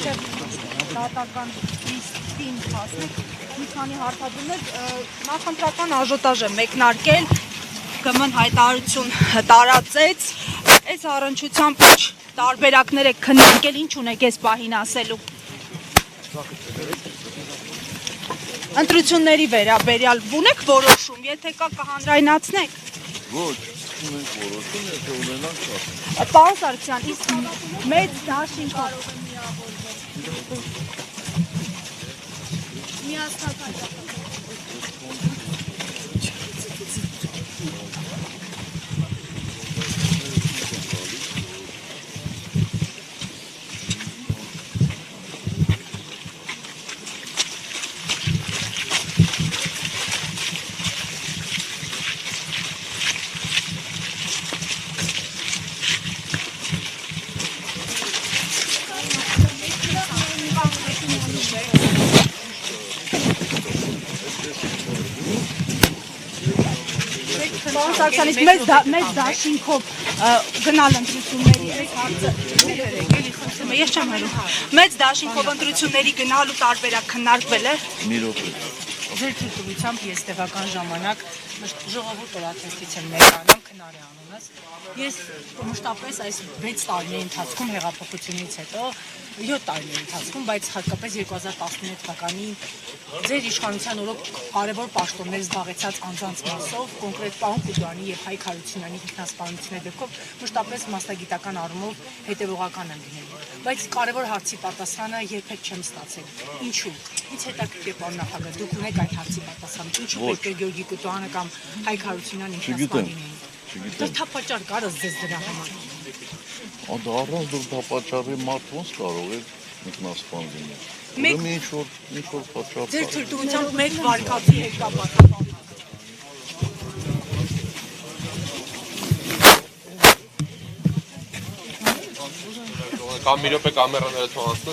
մինչև դատական լիստին հասնենք, մի քանի հարցադրումներ, նախընտրական աժոտաժ է մեկնարկել, ԳՄ-ն հայտարարություն տարածեց, այս առնչությամբ ինչ տարբերակներ եք քննարկել, ինչ ունեք այս պահին ասելու։ Ընտրությունների վերաբերյալ ունեք որոշում, եթե կա կհանրայնացնեք։ Ոչ, ունենք որոշում, եթե ունենանք կա։ Պարոն Սարգսյան, իսկ մեծ դաշին կարող է միավորվել։ Միասնական Պարոն Սարգսյան, իսկ մեծ դաշինքով գնալ ընտրությունների այս հարցը ես չեմ հերում։ Մեծ դաշինքով ընտրությունների գնալու տարբերակ քննարկվել է։ Մի րոպե։ Ձեր թույլտվությամբ ես տևական ժամանակ ժողովուրդ օրաթերթից եմ ներկայանում Քնարի անունս։ Ես մշտապես այս 6 տարիների ընթացքում հեղափոխությունից հետո 7 տարիների ընթացքում, բայց հատկապես 2019 թվականին ձեր իշխանության օրոք կարևոր պաշտոններ զբաղեցած անձանց մասով, կոնկրետ պարոն Կուդրյանի եւ Հայկ Հարությունյանի ինքնասպանությունների դեպքով մշտապես մասնագիտական առումով հետևողական եմ լինել։ Բայց կարևոր հարցի պատասխանը երբեք չեմ ստացել։ Ինչու՞։ Ինչ հետաքրքիր պարոն նախագահ, դուք ունեք այդ հարցի պատասխանը։ Ինչու՞ պետք է Գյորգի Կուդրյանը կամ Հայկ Հարությունյանը ինքնասպան լինեին։ Դրդապատճառ կար ձեզ դրա համար։ Դա առանց դրդապատճառի մարդ ոնց կարող է ինքնասպան լինել։ Ուրեմն ինչ որ պատճառ կա։ Ձեր թույլտվությամբ մեկ վարկածի հետ կապ Կամ մի րոպե կամերաները թողանցնեն